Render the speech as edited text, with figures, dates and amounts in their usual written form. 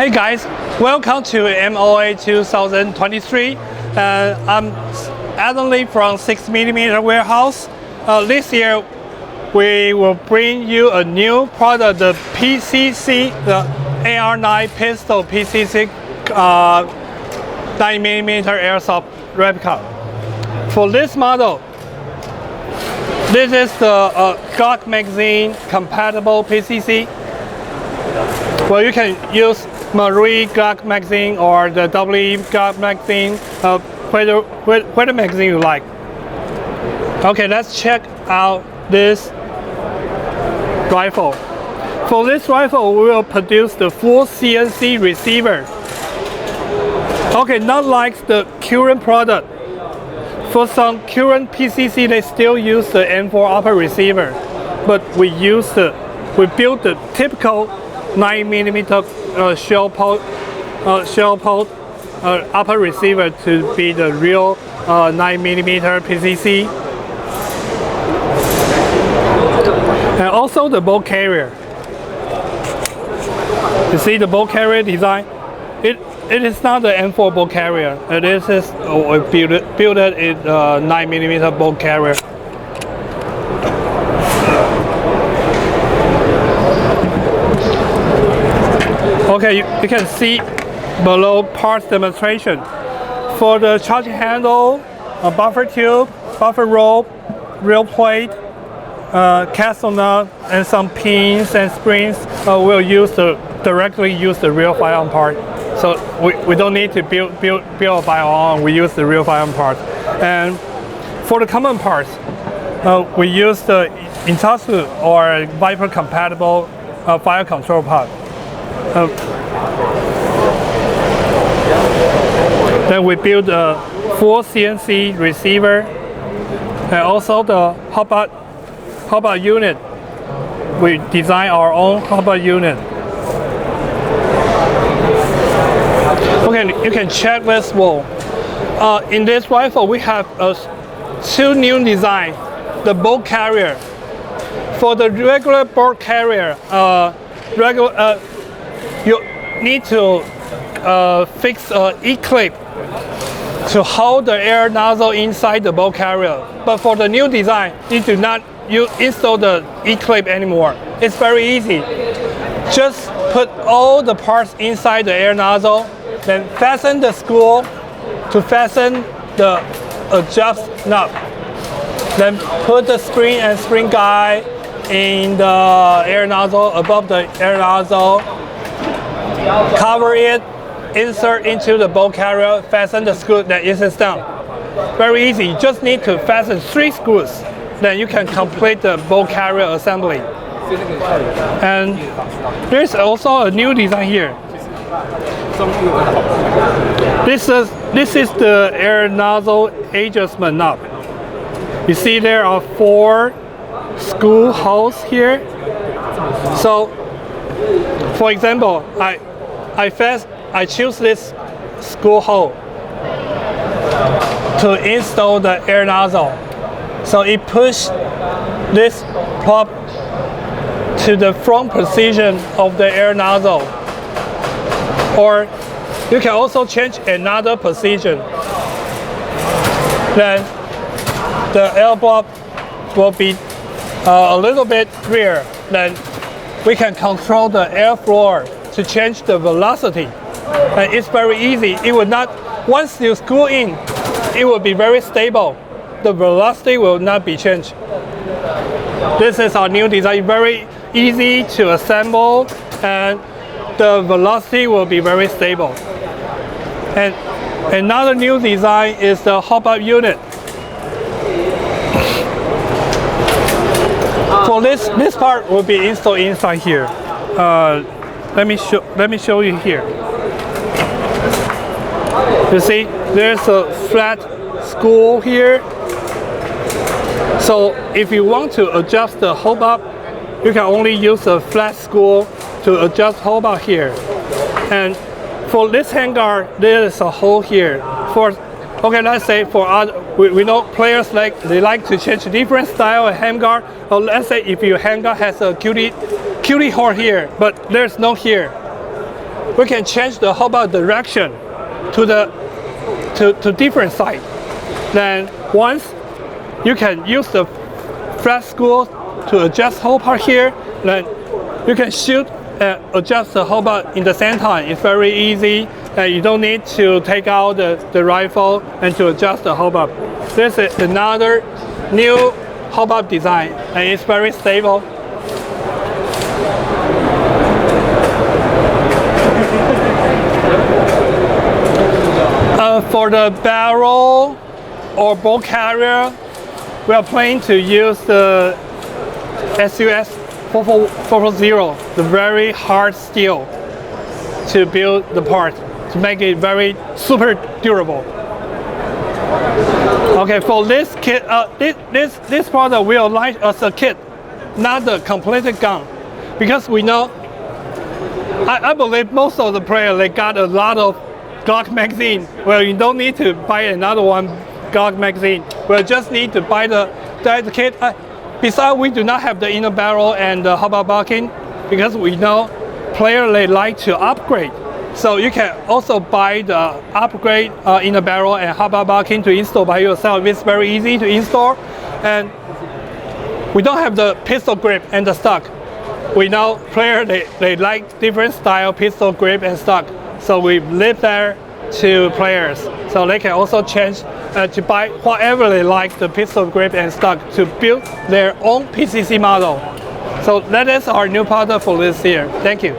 Hey guys, welcome to MOA 2023. I'm Adam Lee from 6mm Warehouse. This year we will bring you a new product, the PCC, the AR9 pistol PCC 9mm Airsoft replica. For this model, this is the Glock magazine compatible PCC. Well, you can use Marie Glock magazine or the WE Glock magazine, whatever magazine you like. Okay, let's check out this rifle. For this rifle, we will produce the full CNC receiver. Okay, not like the current product. For some current PCC, they still use the M4 upper receiver, but we built the typical 9mm shell pole upper receiver to be the real 9mm PCC, and also the bolt carrier. You see the bolt carrier design? It is not the M4 bolt carrier. It is built in 9mm bolt carrier. Okay, you can see below parts demonstration. For the charging handle, a buffer tube, buffer rope, rail plate, castle nut, and some pins and springs, we'll directly use the real firearm part. So we don't need to build a firearm. We use the real firearm part. And for the common parts, we use the Intasu or Viper compatible fire control part. Then we build a full CNC receiver and also the hotbar unit. We design our own hotbar unit. Okay, you can check this wall. In this rifle, we have two new designs. The bolt carrier. For the regular bolt carrier, you need to fix an E-clip to hold the air nozzle inside the bolt carrier. But for the new design, you do not install the E-clip anymore. It's very easy. Just put all the parts inside the air nozzle, then fasten the screw to fasten the adjust knob. Then put the spring and spring guide in the air nozzle, above the air nozzle. Cover it, insert into the bolt carrier, fasten the screw, then it is done. Very easy. You just need to fasten 3 screws, then you can complete the bolt carrier assembly. And there's also a new design here. This is the air nozzle adjustment knob. You see there are 4 screw holes here. So, for example, I choose this screw hole to install the air nozzle. So it pushes this prop to the front position of the air nozzle. Or you can also change another position. Then the air block will be a little bit rear. Then we can control the airflow to change the velocity. And it's very easy. It will not, once you screw in, it will be very stable. The velocity will not be changed. This is our new design, very easy to assemble, and the velocity will be very stable. And another new design is the hotbar unit. So this part will be installed inside here. Let me show you here. You see, there's a flat screw here. So if you want to adjust the hotbar, you can only use a flat screw to adjust hotbar here. And for this handguard, there is a hole here. Okay, let's say for other, we know players they like to change different style of handguard. Or let's say if your handguard has a cutie hole here, but there's no here. we can change the hotbar direction to different side. Then once you can use the flat screw to adjust whole part here, then you can shoot and adjust the hotbar in the same time. It's very easy, and you don't need to take out the rifle and to adjust the hotbar. This is another new hotbar design, and it's very stable. For the barrel or ball carrier, we are planning to use the SUS 440, the very hard steel, to build the part, to make it very super durable. Okay, for this kit, this product will launch as a kit, not the completed gun, because we know, I believe most of the players, they got a lot of Glock magazine. Well, you don't need to buy another one Glock magazine. We'll just need to buy the kit. Besides, we do not have the inner barrel and the hotbar barking, because we know players, they like to upgrade. So you can also buy the upgrade inner barrel and hotbar barking to install by yourself. It's very easy to install, and we don't have the pistol grip and the stock. We know players, they like different style pistol grip and stock. So we leave there to players, so they can also change to buy whatever they like, the pistol grip and stock, to build their own PCC model. So that is our new product for this year. Thank you.